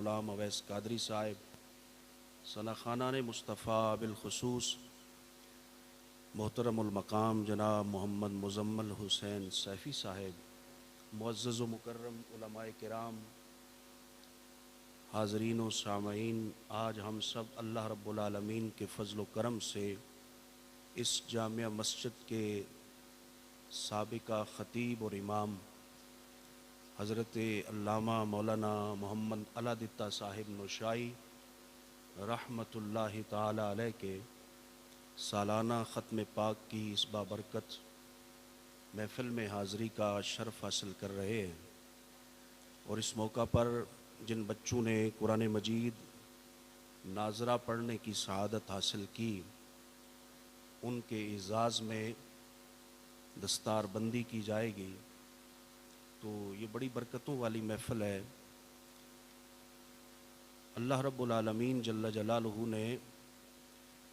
ग़ुलाम अवैस कादरी साहिब, सनाखाना ने मुस्तफ़ा बिलखुसूस मोहतरमुल मकाम जनाब मोहम्मद मुज़म्मल हुसैन सैफ़ी साहिब, मुअज़्ज़ज़ व मुकर्रम उलमाए किराम, हाज़रीन व सामईन, आज हम सब अल्लाह रब्बुल आलमीन के फ़ज़्ल व करम से इस जामिया मस्जिद के साबिका ख़तीब और इमाम हज़रत अल्लामा मौलाना मोहम्मद अलादित्ता साहिब नौशाई रहमतुल्लाहि ताला अलैह के सालाना ख़त्म पाक की इस बाबरकत महफ़िल में हाज़री का शर्फ़ हासिल कर रहे हैं। और इस मौका पर जिन बच्चों ने कुरान मजीद नाज़रा पढ़ने की सआदत हासिल की, उनके एज़ाज़ में दस्तारबंदी की जाएगी। तो ये बड़ी बरकतों वाली महफ़िल है। अल्लाह रब्बुल आलमीन जल्ल जलालुहु ने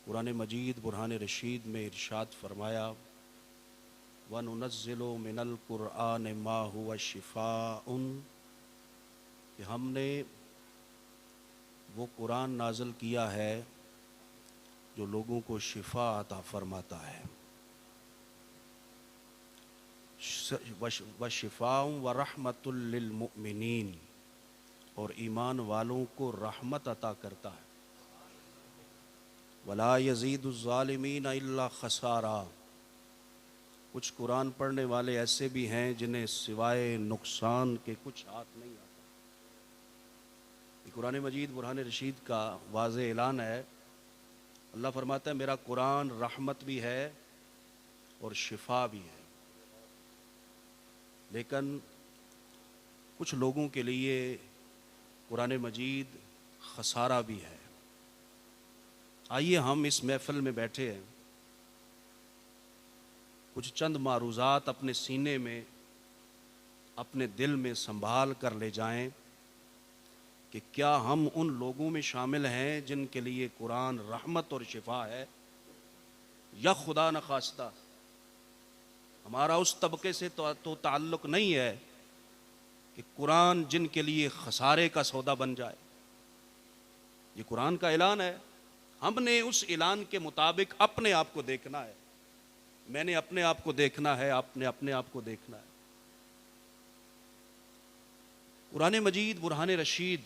कुरान मजीद बुरहान रशीद में इरशाद फरमाया, व नुनज़्ज़िलु मिनल कुरआन मा हुवा शिफ़ाउन, कि हमने वो कुरान नाज़िल किया है जो लोगों को शिफा अता फरमाता है। व शिफ़ाउन व रहमतुल लिल मुमिनीन, और ईमान वालों को रहमत अता करता है। वला यज़ीदुज़ ज़ालिमीन इल्ला खसारा, कुछ कुरान पढ़ने वाले ऐसे भी हैं जिन्हें सिवाय नुकसान के कुछ हाथ नहीं आता। कुरान मजीद बुरहान रशीद का वाज़े ऐलान है। अल्लाह फरमाता है मेरा कुरान रहमत भी है और शिफा भी है, लेकिन कुछ लोगों के लिए कुरान मजीद खसारा भी है। आइए हम इस महफ़िल में बैठे हैं, कुछ चंद मारूज़ात अपने सीने में, अपने दिल में संभाल कर ले जाएं कि क्या हम उन लोगों में शामिल हैं जिनके लिए कुरान रहमत और शिफा है, या खुदा न खास्ता हमारा उस तबके से तो ताल्लुक़ नहीं है कि कुरान जिनके लिए खसारे का सौदा बन जाए। ये कुरान का ऐलान है, हमने उस ऐलान के मुताबिक अपने आप को देखना है। मैंने अपने आप को देखना है, आपने अपने आप को देखना है। कुरान मजीद बुरहान रशीद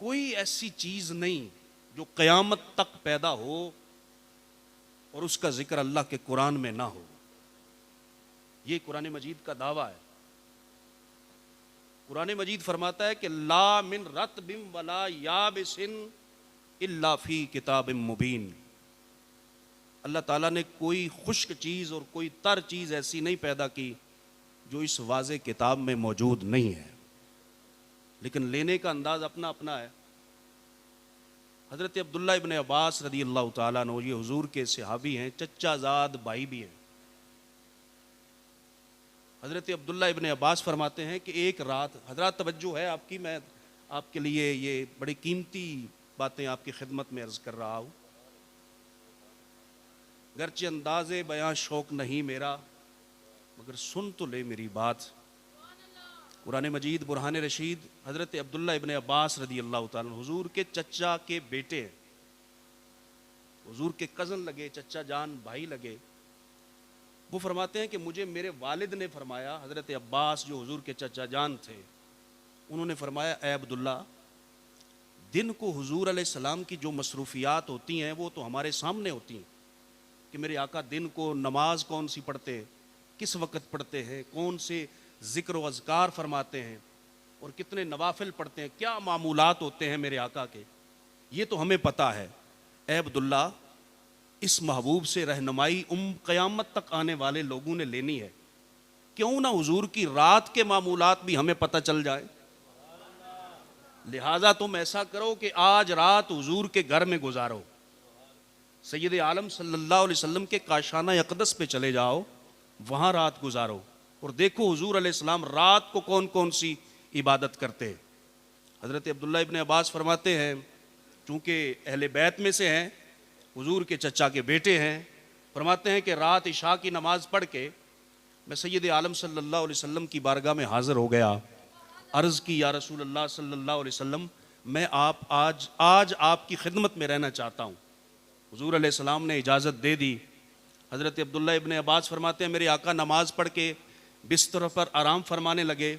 कोई ऐसी चीज़ नहीं जो क़यामत तक पैदा हो और उसका जिक्र अल्लाह के कुरान में ना हो। ये कुरान मजीद का दावा है। कुरान मजीद फरमाता है कि ला मिन रत्बिम वला याबिसिन इल्ला फी किताबिम मुबीन, अल्लाह ताला ने कोई खुश्क चीज़ और कोई तर चीज़ ऐसी नहीं पैदा की जो इस वाज़े किताब में मौजूद नहीं है, लेकिन लेने का अंदाज अपना अपना है। हज़रत अब्दुल्ला इब्न अब्बास रदी अल्लाह ताला अन्हु, ये हुजूर के सहाबी हैं, चच्चाज़ाद भाई भी हैं। हज़रत अब्दुल्ला इब्न अब्बास फरमाते हैं कि एक रात, हज़रत तवज्जो है आपकी, मैं आपके लिए ये बड़ी कीमती बातें आपकी खिदमत में अर्ज़ कर रहा हूँ। गर्चे अंदाज़े बयां शौक़ नहीं मेरा, मगर सुन तो ले मेरी बात। कुरान मजीद बुरहान रशीद हज़रत अब्दुल्ला इब्न अब्बास रदी अल्लाह ताला हुजूर के चच्चा के बेटे हैं, हुजूर के कज़न लगे, चच्चा जान भाई लगे। वो फरमाते हैं कि मुझे मेरे वालिद ने फरमाया, हज़रत अब्बास जो हुजूर के चच्चा जान थे, उन्होंने फरमाया ए अब्दुल्ला, दिन को हुजूर अलैहिस्सलाम की जो मसरूफ़ियात होती हैं वो तो हमारे सामने होती हैं कि मेरे आका दिन को नमाज कौन सी पढ़ते, किस वक़्त पढ़ते हैं, कौन से ज़िक्र व अज़कार फरमाते हैं और कितने नवाफिल पढ़ते हैं, क्या मामूलात होते हैं मेरे आका के, ये तो हमें पता है। ए अब्दुल्ला, इस महबूब से रहनुमाई क़यामत तक आने वाले लोगों ने लेनी है, क्यों ना हुजूर की रात के मामूलात भी हमें पता चल जाए। लिहाजा तुम ऐसा करो कि आज रात हुजूर के घर में गुजारो, सैयद आलम सल्लल्लाहु अलैहि वसल्लम के काशाना अक़दस पे चले जाओ, वहाँ रात गुजारो और देखो हुजूर अलैहिस्सलाम रात को कौन कौन सी इबादत करते हैं। हज़रत अब्दुल्ला इब्न अब्बास फरमाते हैं, चूँकि अहले बैत में से हैं, हुजूर के चचा के बेटे हैं, फरमाते हैं कि रात इशा की नमाज़ पढ़ के मैं सैयद आलम सल्लल्लाहु अलैहि वसल्लम की बारगाह में हाज़िर हो गया। अर्ज़ की या रसूल अल्लाह सल्लल्लाहु अलैहि वसल्लम, मैं आज आपकी खिदमत में रहना चाहता हूँ। हुजूर अलैहिस्सलाम ने इजाज़त दे दी। हज़रत अब्दुल्ला इब्ने अब्बास फरमाते हैं, मेरे आका नमाज पढ़ के बिस्तर पर आराम फरमाने लगे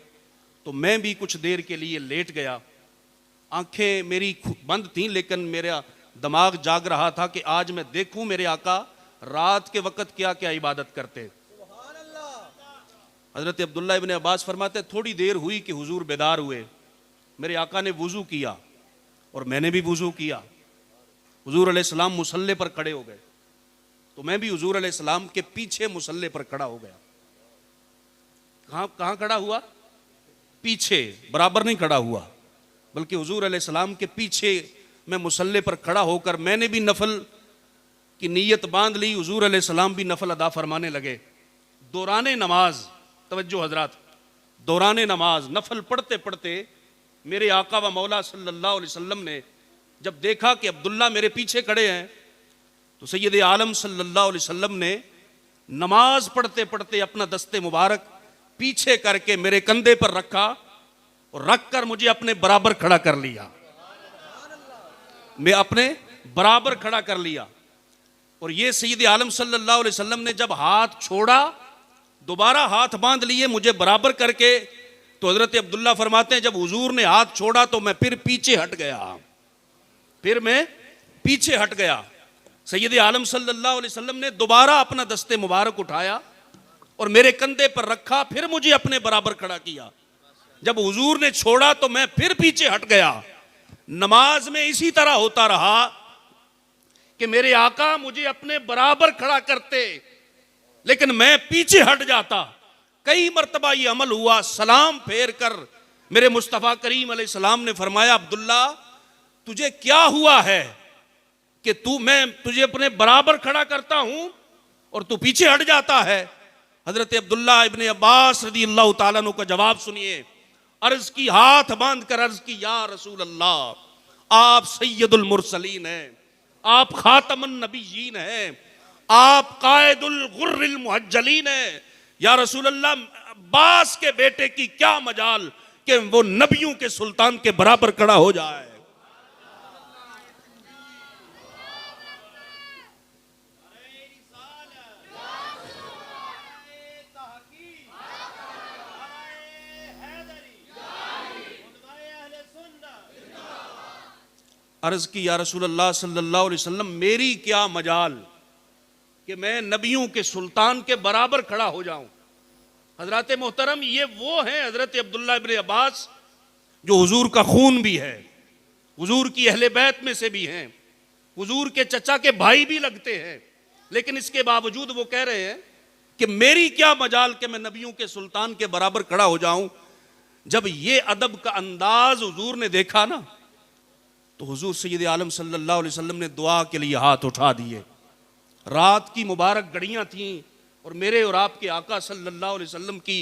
तो मैं भी कुछ देर के लिए लेट गया। आंखें मेरी बंद थीं, लेकिन मेरा दिमाग जाग रहा था कि आज मैं देखूं मेरे आका रात के वक़्त क्या क्या इबादत करते। हज़रत अब्दुल्ला इब्ने अब्बास फरमाते, थोड़ी देर हुई कि हुजूर बेदार हुए। मेरे आका ने वुज़ू किया और मैंने भी वुज़ू किया। हुजूर अलैहिस्सलाम मुसल्ले पर खड़े हो गए तो मैं भी हुजूर अलैहिस्सलाम के पीछे मुसल्ले पर खड़ा हो गया। कहाँ खड़ा हुआ? पीछे, बराबर नहीं खड़ा हुआ, बल्कि हुजूर अलैहिस्सलाम के पीछे मैं मुसल्ले पर खड़ा होकर मैंने भी नफल की नीयत बांध ली। हुजूर अलैहिस्सलाम भी नफल अदा फरमाने लगे। दौराने नमाज, तवज्जो हजरात, दौराने नमाज नफल पढ़ते पढ़ते मेरे आका व मौला सल्लल्लाहु अलैहि वसल्लम ने जब देखा कि अब्दुल्ला मेरे पीछे खड़े हैं तो सैयद आलम सल्लल्लाहु अलैहि वसल्लम ने नमाज पढ़ते पढ़ते अपना दस्ते मुबारक पीछे करके मेरे कंधे पर रखा और रख कर मुझे अपने बराबर खड़ा कर लिया। मैं अपने बराबर खड़ा कर लिया। और ये सैयद आलम सल्लल्लाहु अलैहि वसल्लम ने जब हाथ छोड़ा, दोबारा हाथ बांध लिए मुझे बराबर करके, तो हजरत अब्दुल्ला फरमाते हैं जब हुजूर ने हाथ छोड़ा तो मैं फिर पीछे हट गया, फिर मैं पीछे हट गया। सैयद आलम सल्लल्लाहु अलैहि वसल्लम ने दोबारा अपना दस्ते मुबारक उठाया और मेरे कंधे पर रखा, फिर मुझे अपने बराबर खड़ा किया। जब हुजूर ने छोड़ा तो मैं फिर पीछे हट गया। नमाज में इसी तरह होता रहा कि मेरे आका मुझे अपने बराबर खड़ा करते लेकिन मैं पीछे हट जाता। कई मर्तबा ये अमल हुआ। सलाम फेर कर मेरे मुस्तफ़ा करीम अलैहिस्सलाम ने फरमाया, अब्दुल्ला तुझे क्या हुआ है कि मैं तुझे अपने बराबर खड़ा करता हूं और तू पीछे हट जाता है। हजरत अब्दुल्ला इब्ने अब्बास रज़ियल्लाहु ताला अन्हु का जवाब सुनिए। अर्ज की, हाथ बांध कर अर्ज की, या रसूल अल्लाह, आप सैयदुल मुरसलीन हैं, आप खातमुन नबिय्यीन हैं, आप कायदुल गुर्रिल मुहज्जलीन हैं। या रसूल अल्लाह, अब्बास के बेटे की क्या मजाल कि वो नबियों के सुल्तान के बराबर खड़ा हो जाए। अर्ज की, या रसूल अल्लाह सल्लल्लाहु अलैहि वसल्लम, मेरी क्या मजाल कि मैं नबियों के सुल्तान के बराबर खड़ा हो जाऊं। हजरत मोहतरम, ये वो हैं हजरत अब्दुल्ला इब्ने अब्बास जो हुजूर का खून भी है, हुजूर की अहले बैत में से भी हैं, हुजूर के चचा के भाई भी लगते हैं, लेकिन इसके बावजूद वो कह रहे हैं कि मेरी क्या मजाल कि मैं नबियों के सुल्तान के बराबर खड़ा हो जाऊं। जब ये अदब का अंदाज हुजूर ने देखा ना, तो हुजूर सैयद आलम सल्लल्लाहु अलैहि वसल्लम ने दुआ के लिए हाथ उठा दिए। रात की मुबारक घड़ियां थीं और मेरे और आपके आका सल्लल्लाहु अलैहि वसल्लम की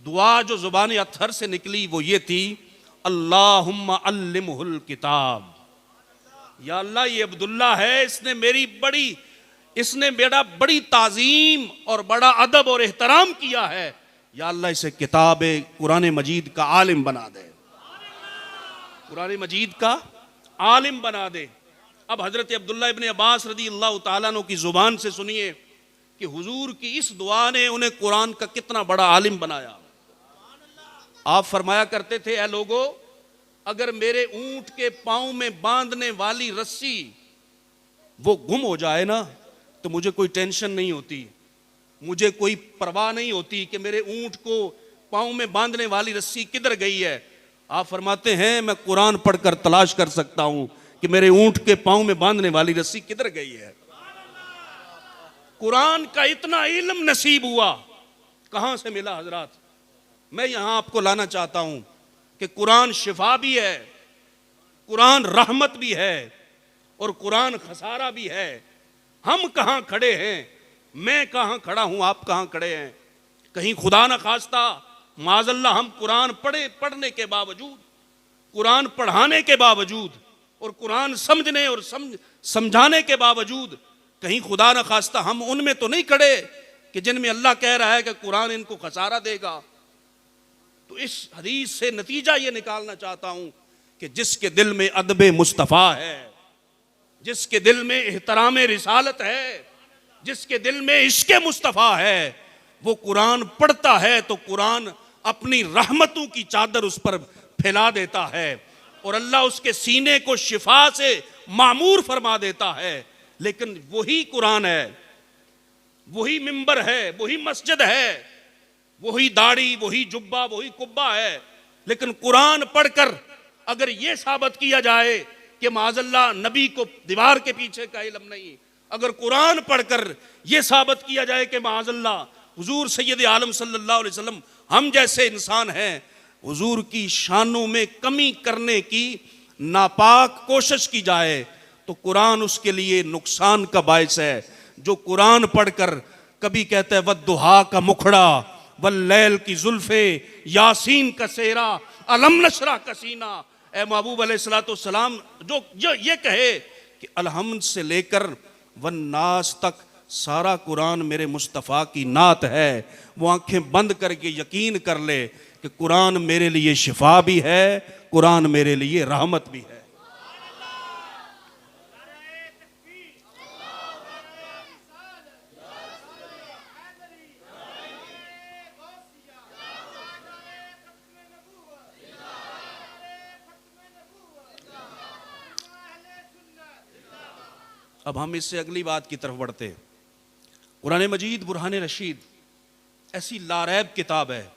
दुआ जो जुबान अतहर से निकली वो ये थी, अल्लाहुम्मा अल्लिमहुल किताब। या अल्लाह, ये अब्दुल्ला है, इसने मेरा बड़ी ताजीम और बड़ा अदब और एहतराम किया है। या अल्लाह, इसे किताब कुरान मजीद का आलिम बना दे, कुरान मजीद का आलिम बना दे। अब हजरत अब्दुल्ला इब्ने अब्बास रज़ियल्लाहु ताला अन्हु की जुबान से सुनिए कि हुजूर की इस दुआ ने उन्हें कुरान का कितना बड़ा आलिम बनाया। आप फरमाया करते थे, ऐ लोगो, अगर मेरे ऊंट के पांव में बांधने वाली रस्सी वो गुम हो जाए ना तो मुझे कोई टेंशन नहीं होती, मुझे कोई परवाह नहीं होती कि मेरे ऊंट को पांव में बांधने वाली रस्सी किधर गई है। आप फरमाते हैं, मैं कुरान पढ़कर तलाश कर सकता हूं कि मेरे ऊंट के पांव में बांधने वाली रस्सी किधर गई है। कुरान का इतना इल्म नसीब हुआ, कहां से मिला हजरात? मैं यहां आपको लाना चाहता हूं कि कुरान शिफा भी है, कुरान रहमत भी है और कुरान खसारा भी है। हम कहां खड़े हैं? मैं कहां खड़ा हूं? आप कहां खड़े हैं? कहीं खुदा न खास्ता माज़अल्लाह हम कुरान पढ़ने के बावजूद, कुरान पढ़ाने के बावजूद और कुरान समझने और समझाने के बावजूद कहीं खुदा न खास्ता हम उनमें तो नहीं खड़े कि जिनमें अल्लाह कह रहा है कि कुरान इनको खसारा देगा। तो इस हदीस से नतीजा ये निकालना चाहता हूं कि जिसके दिल में अदब मुस्तफ़ा है, जिसके दिल में एहतराम रिसालत है, जिसके दिल में इश्क मुस्तफ़ा है, वो कुरान पढ़ता है तो कुरान अपनी रहमतों की चादर उस पर फैला देता है और अल्लाह उसके सीने को शिफा से मामूर फरमा देता है। लेकिन वही कुरान है, वही मिंबर है, वही मस्जिद है, वही दाढ़ी, वही जुब्बा, वही कुब्बा है, लेकिन कुरान पढ़कर अगर यह साबित किया जाए कि माज़अल्लाह नबी को दीवार के पीछे का इल्म नहीं, अगर कुरान पढ़कर यह साबित किया जाए कि माज़अल्लाह हुजूर सैयद आलम सल्लल्लाहु अलैहि वसल्लम हम जैसे इंसान हैं, हुजूर की शानों में कमी करने की नापाक कोशिश की जाए तो कुरान उसके लिए नुकसान का बायस है। जो कुरान पढ़कर कभी कहता है वद्दुहा का मुखड़ा, वल्लैल की जुल्फे, यासीन का सेरा, अलम नशरा का सीना, ए महबूब अलैहिस्सलाम जो ये कहे कि अलहम्द से लेकर वन्नास तक सारा कुरान मेरे मुस्तफ़ा की नात है, वो आंखें बंद करके यकीन कर ले कि कुरान मेरे लिए शिफा भी है, कुरान मेरे लिए रहमत भी है। अब हम इससे अगली बात की तरफ बढ़ते हैं। कुरान मजीद बुरहान रशीद ऐसी लारैब किताब है,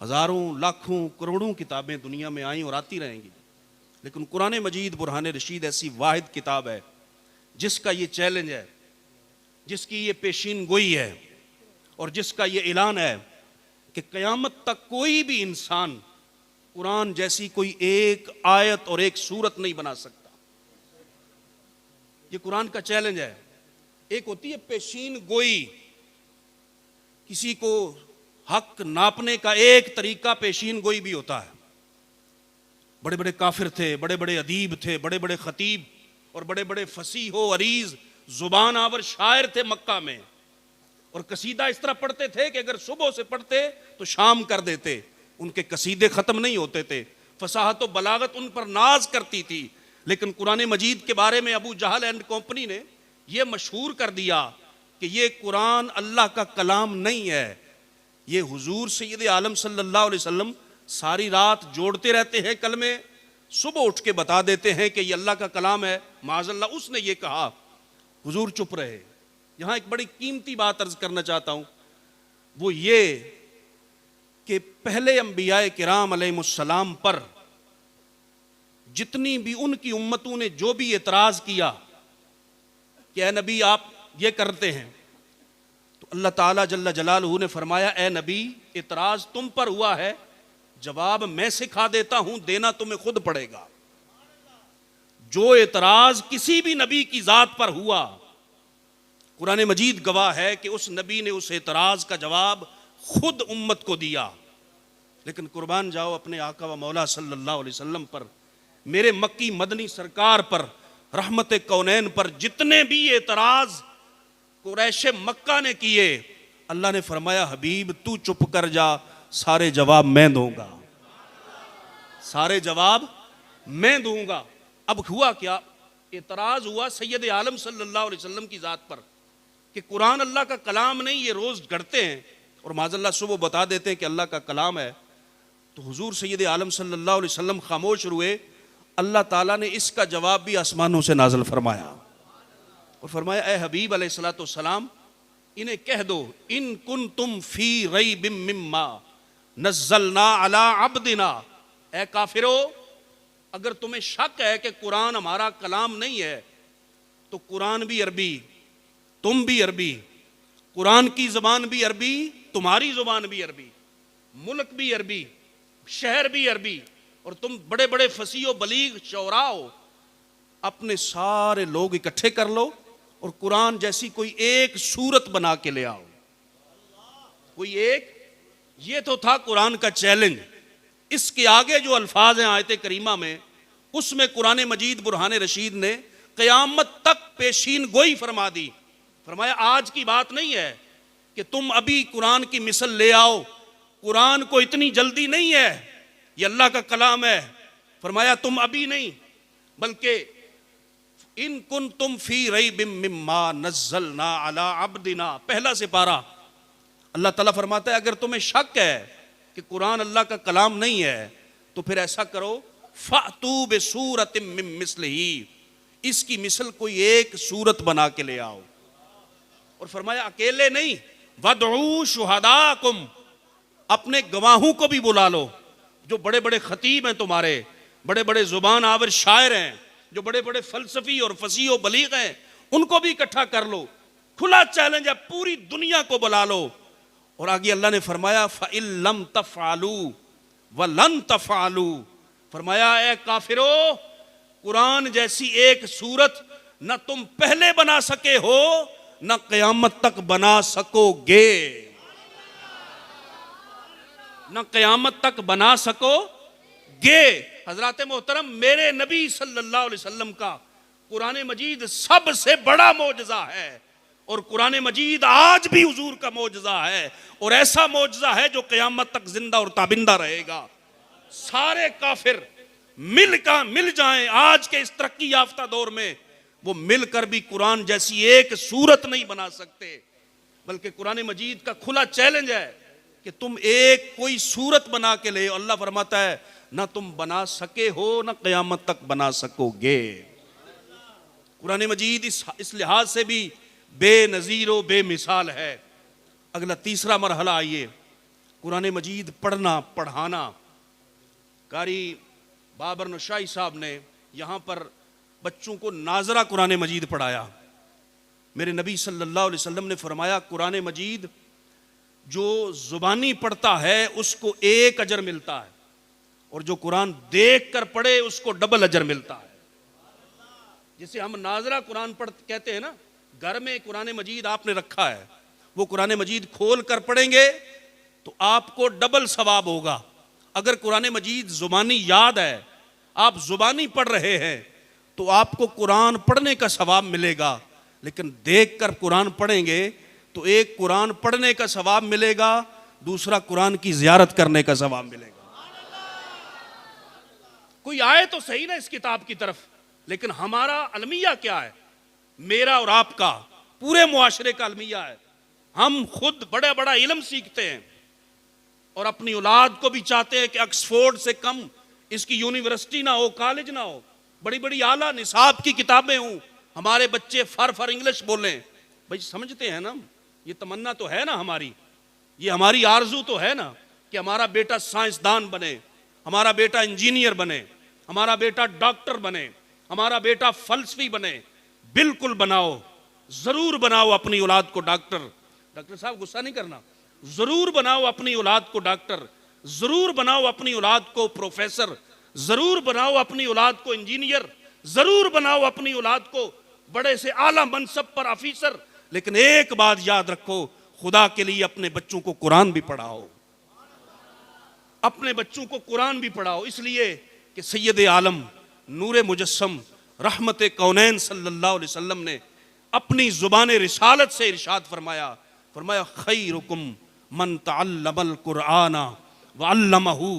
हज़ारों लाखों करोड़ों किताबें दुनिया में आई और आती रहेंगी, लेकिन कुरान मजीद बुरहान रशीद ऐसी वाहिद किताब है जिसका ये चैलेंज है, जिसकी ये पेशीन गोई है और जिसका ये ऐलान है कि क़यामत तक कोई भी इंसान कुरान जैसी कोई एक आयत और एक सूरत नहीं बना सकता। ये कुरान का चैलेंज है। एक होती है पेशीन गोई, किसी को हक नापने का एक तरीका पेशीन गोई भी होता है। बड़े बड़े काफिर थे, बड़े बड़े अदीब थे, बड़े बड़े खतीब और बड़े बड़े फसीहो अरीज जुबान आवर शायर थे मक्का में, और कसीदा इस तरह पढ़ते थे कि अगर सुबह से पढ़ते तो शाम कर देते, उनके कसीदे खत्म नहीं होते थे। फसाहत और बलागत उन पर नाज करती थी। लेकिन कुरान मजीद के बारे में अबू जहल एंड कंपनी ने यह मशहूर कर दिया कि ये कुरान अल्लाह का कलाम नहीं है, ये हुजूर सैयद आलम सल्लल्लाहु अलैहि वसल्लम सारी रात जोड़ते रहते हैं कलमे, सुबह उठ के बता देते हैं कि ये अल्लाह का कलाम है। माज़अल्लाह उसने ये कहा, हुजूर चुप रहे। यहाँ एक बड़ी कीमती बात अर्ज करना चाहता हूँ, वो ये कि पहले अंबियाए किराम अलैहिमुस्सलाम पर जितनी भी उनकी उम्मतों ने जो भी एतराज किया कि ए नबी आप ये करते हैं, तो अल्लाह ताला जल्ला जलालहू ने फरमाया ए नबी एतराज तुम पर हुआ है, जवाब मैं सिखा देता हूं, देना तुम्हें खुद पड़ेगा। जो एतराज किसी भी नबी की जात पर हुआ, कुरान मजीद गवाह है कि उस नबी ने उस एतराज का जवाब खुद उम्मत को दिया। लेकिन कुर्बान जाओ अपने आका व मौला सल्लल्लाहु अलैहि वसल्लम पर, मेरे मक्की मदनी सरकार पर, रहमत कौनैन पर जितने भी एतराज कुरैश मक्का ने किए, अल्लाह ने फरमाया हबीब तू चुप कर जा, सारे जवाब मैं दूंगा, सारे जवाब मैं दूंगा। अब हुआ क्या, एतराज हुआ सैयद आलम सल्लल्लाहु अलैहि वसल्लम की जात पर कि कुरान अल्लाह का कलाम नहीं, ये रोज गढ़ते हैं और माज़अल्लाह सुबह बता देते हैं कि अल्लाह का कलाम है। तो हुजूर सैयद आलम सल्लल्लाहु अलैहि वसल्लम खामोश हुए। अल्लाह ताला ने इसका जवाब भी आसमानों से नाज़िल फरमाया और फरमाया ए हबीब अलैहिस्सलाम इन्हें कह दो, इन कुन तुम फी रैबिम मिम्मा नज़्ज़लना अला अब्दिना, ए काफिरो अगर तुम्हें शक है कि कुरान हमारा कलाम नहीं है तो कुरान भी अरबी, तुम भी अरबी, कुरान की ज़बान भी अरबी, तुम्हारी ज़ुबान भी अरबी, मुल्क भी अरबी, शहर भी अरबी, और तुम बड़े बड़े फसीह बलीग शौरा हो, अपने सारे लोग इकट्ठे कर लो और कुरान जैसी कोई एक सूरत बना के ले आओ, कोई एक। ये तो था कुरान का चैलेंज। इसके आगे जो अल्फाज हैं आयत करीमा में, उसमें कुरान मजीद बुरहान रशीद ने क़यामत तक पेशीन गोई फरमा दी। फरमाया आज की बात नहीं है कि तुम अभी कुरान की मिसल ले आओ, कुरान को इतनी जल्दी नहीं है, ये अल्लाह का कलाम है। फरमाया तुम अभी नहीं, बल्कि इन कुन तुम फी रैबिम मिम्मा नज़्ज़लना अला अब्दिना, पहला सिपारा। अल्लाह ताला फरमाता है अगर तुम्हें शक है कि कुरान अल्लाह का कलाम नहीं है तो फिर ऐसा करो, फ़अतू बिसूरतिम मिन मिस्लिही, इसकी मिसल कोई एक सूरत बना के ले आओ। और फरमाया अकेले नहीं, वदऊ शुहदाकुम, अपने गवाहों को भी बुला लो, जो बड़े बड़े खतीब हैं तुम्हारे, बड़े बड़े जुबान आवर शायर हैं, जो बड़े बड़े फलसफी और फसीह और बलीग हैं, उनको भी इकट्ठा कर लो। खुला चैलेंज है, पूरी दुनिया को बुला लो। और आगे अल्लाह ने फरमाया फ़इल्लम तफ़अलू वलन तफ़अलू, फरमाया ए काफिरो, कुरान जैसी एक सूरत न तुम पहले बना सके हो न क़यामत तक बना सकोगे, न क़यामत तक बना सकोगे। हजरत मोहतरम, मेरे नबी सल्लल्लाहु अलैहि वसल्लम का कुरान मजीद सबसे बड़ा मौजज़ा है, और कुरान मजीद आज भी हुजूर का मौजज़ा है, और ऐसा मौजज़ा है जो क़यामत तक जिंदा और ताबिंदा रहेगा। सारे काफिर मिल जाएं आज के इस तरक्की याफ्ता दौर में, वो मिलकर भी कुरान जैसी एक सूरत नहीं बना सकते। बल्कि कुरान मजीद का खुला चैलेंज है कि तुम एक कोई सूरत बना के ले। अल्लाह फरमाता है ना तुम बना सके हो ना क़यामत तक बना सकोगे। कुरान मजीद इस लिहाज से भी बेनज़ीर व बेमिसाल है। अगला तीसरा मरहला आइए, कुरान मजीद पढ़ना पढ़ाना। कारी बाबर नशाई साहब ने यहाँ पर बच्चों को नाजरा कुरान मजीद पढ़ाया। मेरे नबी सल्लल्लाहु अलैहि वसल्लम ने फरमाया कुरान मजीद जो जुबानी पढ़ता है उसको एक अजर मिलता है, और जो कुरान देख कर पढ़े उसको डबल अजर मिलता है। जिसे हम नाजरा कुरान पढ़ कहते हैं ना, घर में कुरान मजीद आपने रखा है, वो कुरान मजीद खोल कर पढ़ेंगे तो आपको डबल सवाब होगा। अगर कुरान मजीद जुबानी याद है, आप जुबानी पढ़ रहे हैं, तो आपको कुरान पढ़ने का सवाब मिलेगा। लेकिन देख कर कुरान पढ़ेंगे तो एक कुरान पढ़ने का सवाब मिलेगा, दूसरा कुरान की ज़ियारत करने का सवाब मिलेगा। कोई आए तो सही ना इस किताब की तरफ, लेकिन हमारा अलमिया क्या है? मेरा और आपका, पूरे मुआशरे का अलमिया है। हम खुद बड़ा बड़ा इल्म सीखते हैं और अपनी औलाद को भी चाहते हैं कि ऑक्सफोर्ड से कम इसकी यूनिवर्सिटी ना हो, कॉलेज ना हो, बड़ी बड़ी आला निसाब की किताबें हों, हमारे बच्चे फर इंग्लिश बोलें। भाई समझते हैं ना, ये तमन्ना तो है ना हमारी, ये हमारी आरजू तो है ना कि हमारा बेटा साइंसदान बने, हमारा बेटा इंजीनियर बने, हमारा बेटा डॉक्टर बने, हमारा बेटा फलसफी बने। बिल्कुल बनाओ, जरूर बनाओ अपनी औलाद को डॉक्टर। डॉक्टर साहब गुस्सा नहीं करना, जरूर बनाओ अपनी औलाद को डॉक्टर, जरूर बनाओ अपनी औलाद को प्रोफेसर, जरूर बनाओ अपनी औलाद को इंजीनियर, जरूर बनाओ अपनी औलाद को बड़े से आला मनसब पर ऑफिसर। लेकिन एक बात याद रखो, खुदा के लिए अपने बच्चों को कुरान भी पढ़ाओ, अपने बच्चों को कुरान भी पढ़ाओ। इसलिए कि सैयद आलम नूर मुजस्सम रहमत कौनैन सल्लल्लाहु अलैहि वसल्लम ने अपनी जुबान रिसालत से इरशाद फरमाया, खैरुकुम मन तअल्लमल कुराना व अल्लमहू,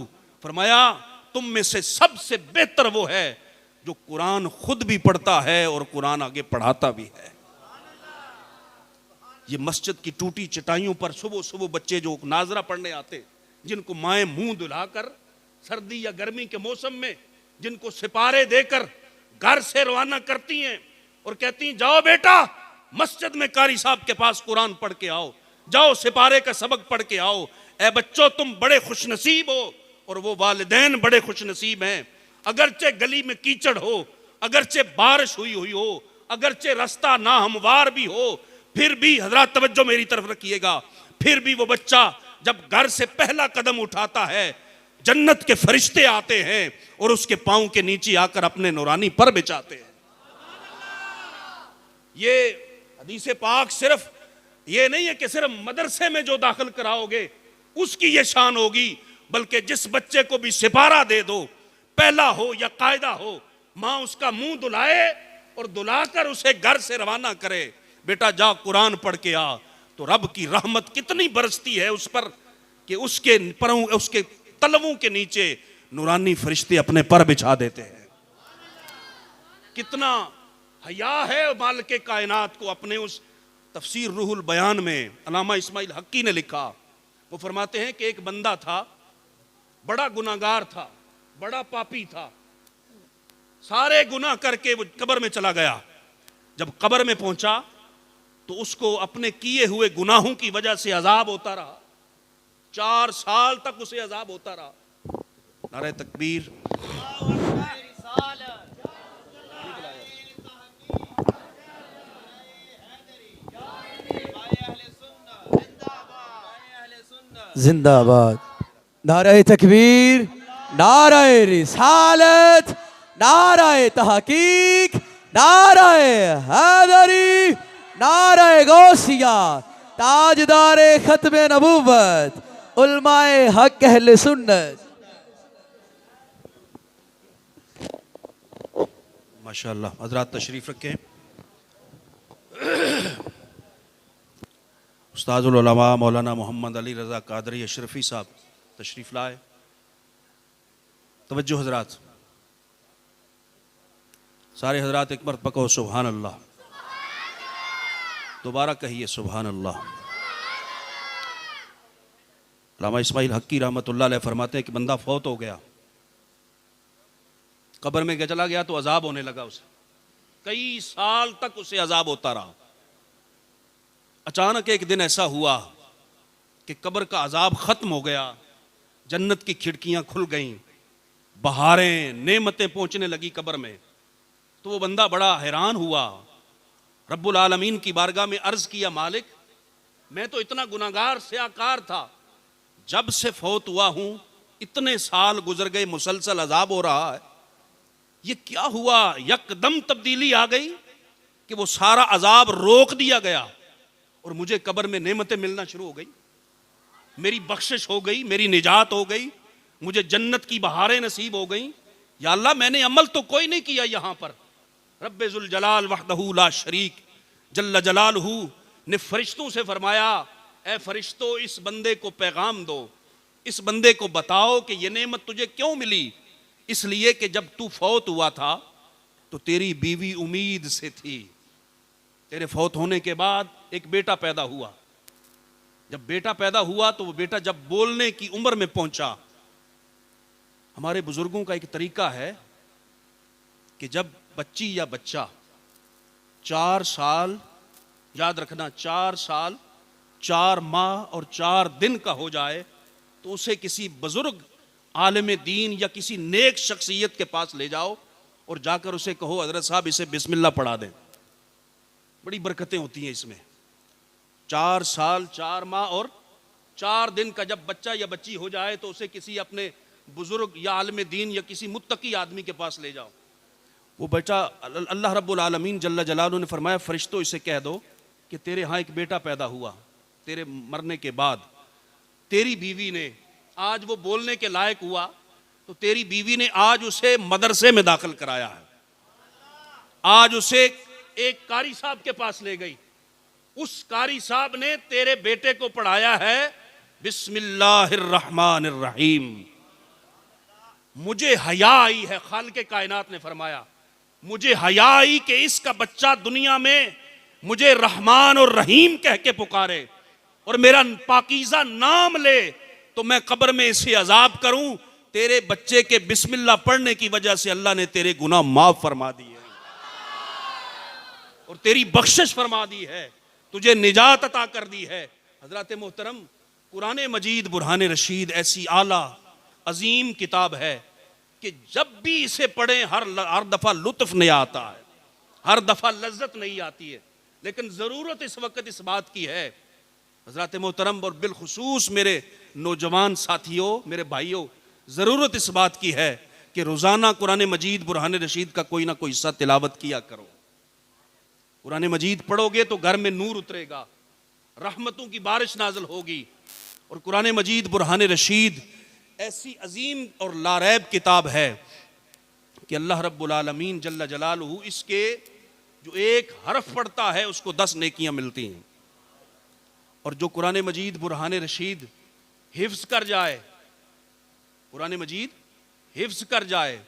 फरमाया तुम में से सबसे बेहतर वो है जो कुरान खुद भी पढ़ता है और कुरान आगे पढ़ाता भी है। ये मस्जिद की टूटी चटाइयों पर सुबह सुबह बच्चे जो नाजरा पढ़ने आते, जिनको माएँ मुंह दुलाकर सर्दी या गर्मी के मौसम में जिनको सिपारे देकर घर से रवाना करती हैं और कहती हैं जाओ बेटा मस्जिद में कारी साहब के पास कुरान पढ़ के आओ, जाओ सिपारे का सबक पढ़ के आओ। ए बच्चों तुम बड़े खुशनसीब हो और वो वालिदैन बड़े खुशनसीब हैं। अगरचे गली में कीचड़ हो, अगरचे बारिश हुई हो, अगरचे रास्ता ना हमवार भी हो, फिर भी हजरत तवज्जो मेरी तरफ रखिएगा, फिर भी वो बच्चा जब घर से पहला कदम उठाता है जन्नत के फरिश्ते आते हैं और उसके पांव के नीचे आकर अपने नूरानी पर बिछाते हैं। ये हदीस पाक सिर्फ ये नहीं है कि सिर्फ मदरसे में जो दाखिल कराओगे उसकी ये शान होगी, बल्कि जिस बच्चे को भी सिपारा दे दो, पहला हो या कायदा हो, माँ उसका मुंह दुलाए और दुलाकर उसे घर से रवाना करे, बेटा जा कुरान पढ़ के आ, तो रब की रहमत कितनी बरसती है उस पर। कि उसके परों, उसके तलवों के नीचे नूरानी फरिश्ते अपने पर बिछा देते हैं। कितना हया है मालिक कायनात को। अपने उस तफसीर रूहुल बयान में अल्लामा इस्माइल हक्की ने लिखा, वो फरमाते हैं कि एक बंदा था, बड़ा गुनाहगार था, बड़ा पापी था, सारे गुनाह करके वो कब्र में चला गया। जब कब्र में पहुंचा तो उसको अपने किए हुए गुनाहों की वजह से अजाब होता रहा। 4 साल तक उसे अजाब होता रहा। नारे तकबीर। जिंदाबाद। नारे तकबीर, नारे रिसालत, नारे तहकीक, नारे हैदरी, नारे गौसिया, ताजदारे खत्मे नबूवत, उलमाए हक अहले सुन्नत। माशाअल्लाह। हजरात तशरीफ रखें। उस्ताजुल उलमा मौलाना मोहम्मद अली रज़ा कादरी अशरफी साहब तशरीफ लाए। तवज्जो हजरात, सारे हजरात एक मरतबा कहो सुभान अल्लाह। दोबारा कहिए सुभान अल्लाह। अल्लामा इस्माइल हक्की रहमतुल्लाह अलैह फरमाते हैं कि बंदा फौत हो गया, कब्र में चला गया तो अजाब होने लगा उसे। कई साल तक उसे अजाब होता रहा। अचानक एक दिन ऐसा हुआ कि कब्र का अजाब खत्म हो गया, जन्नत की खिड़कियां खुल गईं, बहारें नेमतें पहुंचने लगी कब्र में। तो वो बंदा बड़ा हैरान हुआ, रब्बुल आलमीन की बारगाह में अर्ज किया, मालिक मैं तो इतना गुनाहगार स्याकार था, जब से फौत हुआ हूं इतने साल गुजर गए, मुसलसल अजाब हो रहा है, ये क्या हुआ? यकदम तब्दीली आ गई कि वो सारा अजाब रोक दिया गया और मुझे कब्र में नेमतें मिलना शुरू हो गई, मेरी बख्शिश हो गई, मेरी निजात हो गई, मुझे जन्नत की बहारें नसीब हो गई। या अल्लाह मैंने अमल तो कोई नहीं किया यहां पर। रब्बे जुल जलाल वहदहू ला शरीक जल्ल जलालहू ने फरिश्तों से फरमाया, ए फरिश्तों इस बंदे को पैगाम दो, इस बंदे को बताओ कि ये नेमत तुझे क्यों मिली। इसलिए कि जब तू फौत हुआ था तो तेरी बीवी उम्मीद से थी, तेरे फौत होने के बाद एक बेटा पैदा हुआ। जब बेटा पैदा हुआ तो वो बेटा जब बोलने की उम्र में पहुंचा, हमारे बुजुर्गों का एक तरीका है कि जब बच्ची या बच्चा 4 साल, याद रखना 4 साल 4 माह और 4 दिन का हो जाए तो उसे किसी बुजुर्ग आलिम दीन या किसी नेक शख्सियत के पास ले जाओ और जाकर उसे कहो हजरत साहब इसे बिस्मिल्लाह पढ़ा दें। बड़ी बरकतें होती हैं इसमें। 4 साल 4 माह और 4 दिन का जब बच्चा या बच्ची हो जाए तो उसे किसी अपने बुजुर्ग या आलिम दीन या किसी मुत्तकी आदमी के पास ले जाओ। वो बच्चा, अल्लाह रब्बुल आलमीन जल्ल जलालहू ने फरमाया, फरिश्तों इसे कह दो कि तेरे यहाँ एक बेटा पैदा हुआ, तेरे मरने के बाद तेरी बीवी ने आज वो बोलने के लायक हुआ तो तेरी बीवी ने आज उसे मदरसे में दाखिल कराया है, आज उसे एक कारी साहब के पास ले गई, उस कारी साहब ने तेरे बेटे को पढ़ाया है बिस्मिल्लाहिर्रहमानिर्रहीम। मुझे हया आई है, खालिक़े कायनात ने फरमाया मुझे हया आई कि इसका बच्चा दुनिया में मुझे रहमान और रहीम कह के पुकारे और मेरा पाकीज़ा नाम ले तो मैं कब्र में इसे अजाब करूं। तेरे बच्चे के बिस्मिल्लाह पढ़ने की वजह से अल्लाह ने तेरे गुनाह माफ फरमा दिए और तेरी बख्शिश फरमा दी है, तुझे निजात अता कर दी है। हजरत मोहतरम, कुरान मजीद बुरहान रशीद ऐसी आला अजीम किताब है कि जब भी इसे पढ़ें हर दफा लुत्फ नहीं आता है, हर दफा लज्जत नहीं आती है, लेकिन जरूरत इस वक्त इस बात की है हजरत मोहतरम और बिलखुसूस मेरे नौजवान साथियों, मेरे भाइयों, जरूरत इस बात की है कि रोजाना कुरान मजीद बुरहान रशीद का कोई ना कोई हिस्सा तिलावत किया करो। कुरान मजीद पढ़ोगे तो घर में नूर उतरेगा, रहमतों की बारिश नाज़िल होगी। और कुरान मजीद बुरहान रशीद ऐसी अजीम और लारैब किताब है कि अल्लाह रब्बुल आलमीन जल्ल जलालहू इसके जो एक हरफ पढ़ता है उसको 10 नेकियां मिलती हैं। और जो कुरान मजीद बुरहान रशीद हिफ्ज कर जाए, कुरान मजीद हिफ्ज कर जाए,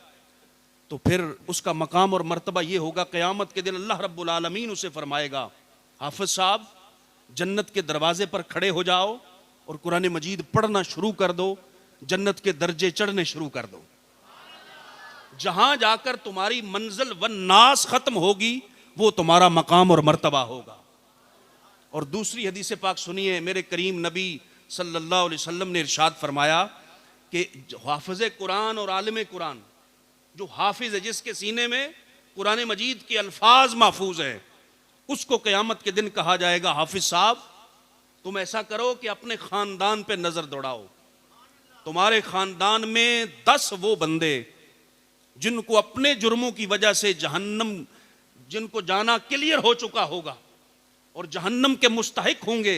तो फिर उसका मकाम और मर्तबा ये होगा, क़यामत के दिन अल्लाह रब्बुल आलमीन उसे फरमाएगा, हाफिज साहब जन्नत के दरवाजे पर खड़े हो जाओ और कुरान मजीद पढ़ना शुरू कर दो, जन्नत के दर्जे चढ़ने शुरू कर दो। जहां जाकर तुम्हारी मंजिल व नास खत्म होगी वो तुम्हारा मकाम और मर्तबा होगा। और दूसरी हदीस पाक सुनिए, मेरे करीम नबी सल्लल्लाहु अलैहि वसल्लम ने इरशाद फरमाया कि हाफिज़ कुरान और आलिम कुरान, जो हाफिज है जिसके सीने में कुरान मजीद के अल्फाज महफूज हैं, उसको क़यामत के दिन कहा जाएगा, हाफिज साहब तुम ऐसा करो कि अपने खानदान पे नजर दौड़ाओ, तुम्हारे खानदान में 10 वो बंदे जिनको अपने जुर्मों की वजह से जहन्नम, जिनको जाना क्लियर हो चुका होगा और जहन्नम के मुस्तहिक होंगे,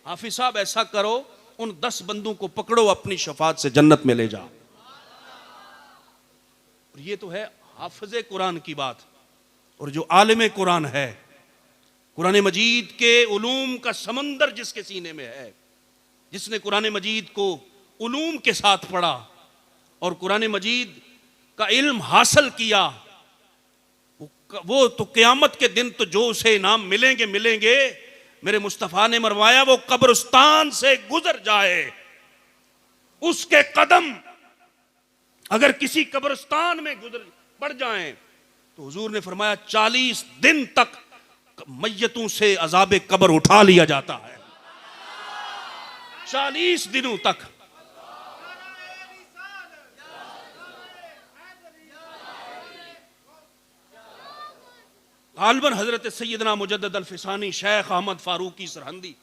हाफिज साहब ऐसा करो उन 10 बंदों को पकड़ो, अपनी शफात से जन्नत में ले जाओ। ये तो है हाफिज कुरान की बात। और जो आलिम कुरान है, कुरान मजीद के उलूम का समंदर जिसके सीने में है, जिसने कुरान मजीद को उलूम के साथ पढ़ा और कुरान मजीद का इल्म हासिल किया, वो तो क़यामत के दिन तो जो उसे इनाम मिलेंगे मिलेंगे। मेरे मुस्तफ़ा ने मरवाया, वो कब्रिस्तान से गुजर जाए, उसके कदम अगर किसी कब्रिस्तान में गुजर पड़ जाएं तो हुजूर ने फरमाया 40 दिन तक मैयतों से अज़ाबे कब्र उठा लिया जाता है। 40 दिनों तक। गालिबन हजरत सैयदना मुजद्दद अल-फिसानी शेख अहमद फारूकी सरहंदी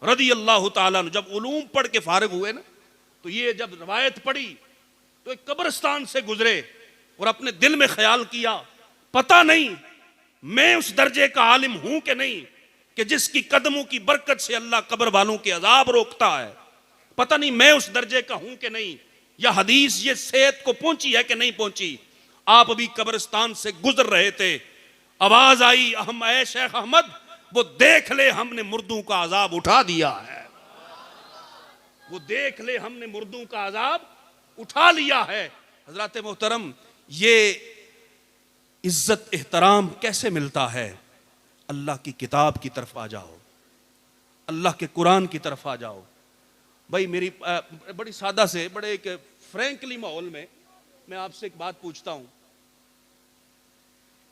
रदी अल्लाह ताला जब उलूम पढ़ के फारिग हुए ना, तो ये जब रवायत पढ़ी तो एक कब्रिस्तान से गुजरे और अपने दिल में ख्याल किया, पता नहीं मैं उस दर्जे का आलिम हूं कि नहीं कि जिसकी कदमों की बरकत से अल्लाह कब्र वालों के अजाब रोकता है। पता नहीं मैं उस दर्जे का हूं कि नहीं, या हदीस ये सेहत को पहुंची है कि नहीं पहुंची। आप अभी कब्रिस्तान से गुजर रहे थे, आवाज आई, अहम ऐ शेख अहमद, वो देख ले हमने मुर्दों का अजाब उठा दिया है, वो देख ले हमने मुर्दों का अजाब उठा लिया है। हजरत मोहतरम, ये इज्जत एहतराम कैसे मिलता है? अल्लाह की किताब की तरफ आ जाओ, अल्लाह के कुरान की तरफ आ जाओ। भाई मेरी बड़ी सादा से, बड़े एक फ्रैंकली माहौल में मैं आपसे एक बात पूछता हूं,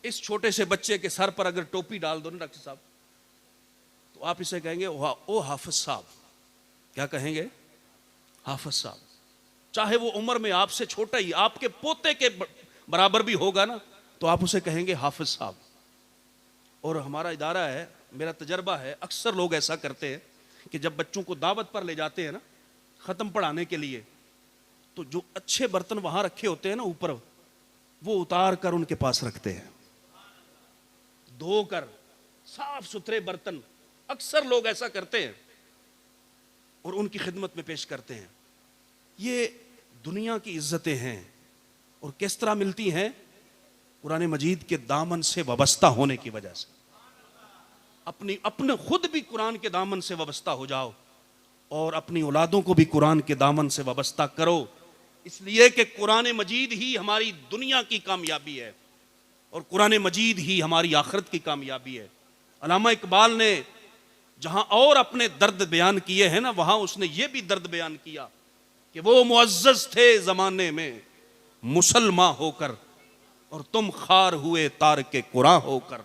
इस छोटे से बच्चे के सर पर अगर टोपी डाल दो ना डॉक्टर साहब, तो आप इसे कहेंगे ओ हाफिज साहब। क्या कहेंगे? हाफिज साहब। चाहे वो उम्र में आपसे छोटा ही, आपके पोते के बराबर भी होगा ना, तो आप उसे कहेंगे हाफिज साहब। और हमारा इदारा है, मेरा तजर्बा है, अक्सर लोग ऐसा करते हैं कि जब बच्चों को दावत पर ले जाते हैं ना ख़त्म पढ़ाने के लिए, तो जो अच्छे बर्तन वहाँ रखे होते हैं ना ऊपर, वो उतार कर उनके पास रखते हैं, धोकर साफ सुथरे बर्तन। अक्सर लोग ऐसा करते हैं और उनकी खिदमत में पेश करते हैं। ये दुनिया की इज्जतें हैं। और किस तरह मिलती हैं? कुरान मजीद के दामन से वाबस्ता होने की वजह से। अपने खुद भी कुरान के दामन से वाबस्ता हो जाओ और अपनी औलादों को भी कुरान के दामन से वाबस्ता करो, इसलिए कि कुरान मजीद ही हमारी दुनिया की कामयाबी है और कुरान मजीद ही हमारी आखिरत की कामयाबी है। अल्लामा इकबाल ने जहां और अपने दर्द बयान किए हैं ना, वहां उसने ये भी दर्द बयान किया कि वो मुअज़्ज़ज़ थे जमाने में मुसलमान होकर और तुम खार हुए तार के कुरान होकर।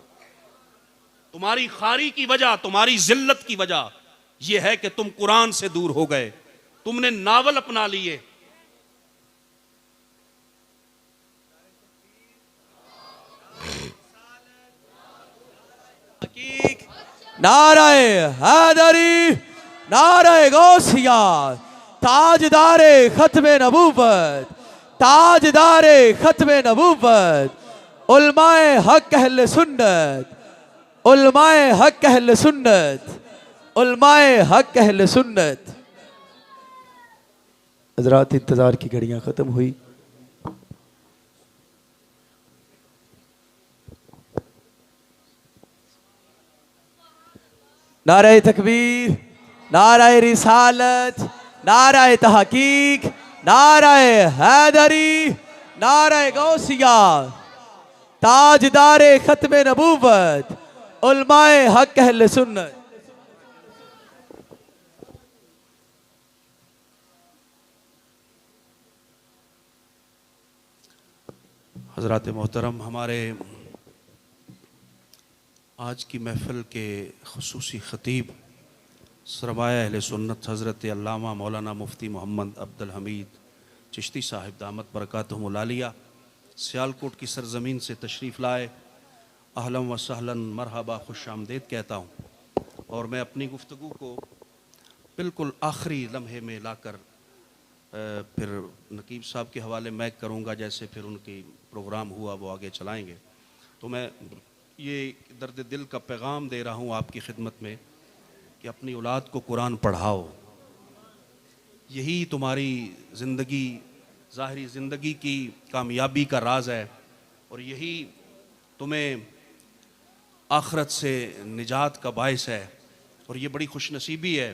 तुम्हारी खारी की वजह, तुम्हारी जिल्लत की वजह यह है कि तुम कुरान से दूर हो गए, तुमने नावल अपना लिए। नाराए हैदरी, नाराए गौसिया, ताजदारे खत्मे नबूवत, ताजदारे खत्मे नबूवत, उलमाए हक अहले सुन्नत, उलमाए हक अहले सुन्नत, उलमाए हक अहले सुन्नत। हज़रात, इंतजार की घड़ियां खत्म हुई। नारे तकबीर, नारे रिसालत, नाराए तहकीक, नाराए हैदरी, नाराए गौसिया, ताजदारे खत्मे नबूवत, उलमाए हक अहले सुन्नत। हज़रात मोहतरम, हमारे आज की महफ़िल के ख़ुसूसी ख़तीब सरमाया अहले सुन्नत हज़रत अल्लामा मौलाना मुफ्ती मोहम्मद अब्दुल हमीद चिश्ती साहिब दामत बरकातुहुमुल आलिया सियालकोट की सरज़मीन से तशरीफ़ लाए। अहलन व सहलन, मरहबा, खुश आमदीद कहता हूँ। और मैं अपनी गुफ्तगू को बिल्कुल आखिरी लम्हे में लाकर फिर नकीब साहब के हवाले मैं करूँगा, जैसे फिर उनकी प्रोग्राम हुआ वो आगे चलाएँगे। तो मैं ये दर्द दिल का पैगाम दे रहा हूँ आपकी खिदमत में कि अपनी औलाद को कुरान पढ़ाओ। यही तुम्हारी ज़िंदगी, ज़ाहिरी ज़िंदगी की कामयाबी का राज है, और यही तुम्हें आखरत से निजात का बायस है। और ये बड़ी खुशनसीबी है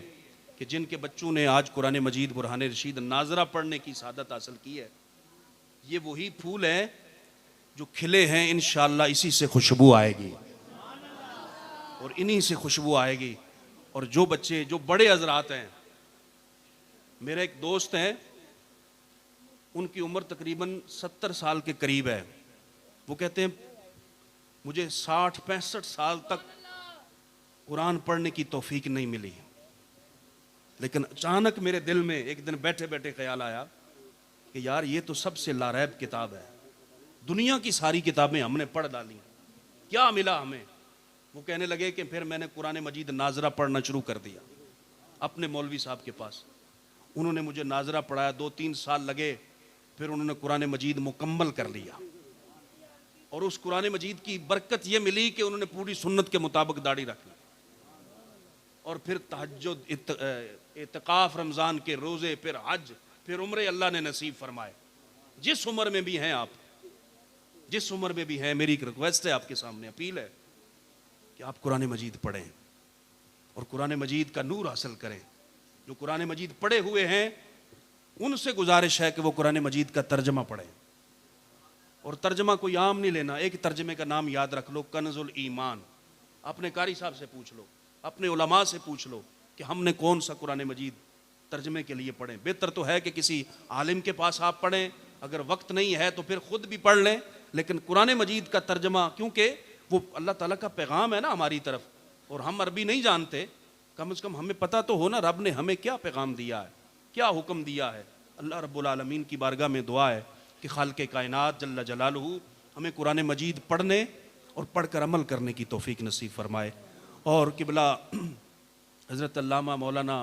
कि जिनके बच्चों ने आज कुरान मजीद बुरहान रशीद नाजरा पढ़ने की सादत हासिल की है, ये वही फूल हैं जो खिले हैं। इंशाअल्लाह इसी से खुशबू आएगी और इन्हीं से खुशबू आएगी। और जो बच्चे, जो बड़े हजरात हैं, मेरे एक दोस्त हैं, उनकी उम्र तकरीबन 70 साल के करीब है। वो कहते हैं मुझे 60-65 साल तक कुरान पढ़ने की तौफीक नहीं मिली, लेकिन अचानक मेरे दिल में एक दिन बैठे बैठे ख्याल आया कि यार ये तो सबसे लारैब किताब है। दुनिया की सारी किताबें हमने पढ़ डाली, क्या मिला हमें? वो कहने लगे कि फिर मैंने कुरान मजीद नाजरा पढ़ना शुरू कर दिया अपने मौलवी साहब के पास। उन्होंने मुझे नाजरा पढ़ाया, 2-3 साल लगे, फिर उन्होंने कुरान मजीद मुकम्मल कर लिया। और उस कुरान मजीद की बरकत ये मिली कि उन्होंने पूरी सुन्नत के मुताबिक दाढ़ी रख ली। और फिर तहज्जुद, इत्काफ, रमज़ान के रोज़े, फिर हज, फिर उम्रे अल्लाह ने नसीब फरमाए। जिस उम्र में भी हैं आप, जिस उम्र में भी हैं, मेरी एक रिक्वेस्ट है आपके सामने, अपील है कि आप कुरान मजीद पढ़ें और कुरान मजीद का नूर हासिल करें। जो कुरान मजीद पढ़े हुए हैं उनसे गुजारिश है कि वो कुरान मजीद का तर्जमा पढ़ें। और तर्जमा कोई आम नहीं लेना, एक तर्जमे का नाम याद रख लो, कन्ज़ुल ईमान। अपने कारी साहब से पूछ लो, अपने उलमा से पूछ लो कि हमने कौन सा कुरान मजीद तर्जमे के लिए पढ़ें। बेहतर तो है कि किसी आलिम के पास आप पढ़ें, अगर वक्त नहीं है तो फिर खुद भी पढ़ लें, लेकिन कुरान मजीद का तर्जमा, क्योंकि वो अल्लाह ताला का पैगाम है ना हमारी तरफ, और हम अरबी नहीं जानते, कम से कम हमें पता तो हो ना रब ने हमें क्या पैगाम दिया है, क्या हुक्म दिया है। अल्लाह रब्बुल आलमीन की बारगाह में दुआ है कि खालिक़े कायनात जल्ल जलालहू हमें कुरान मजीद पढ़ने और पढ़कर अमल करने की तौफीक नसीब फरमाए। और किबला हज़रत अल्लामा मौलाना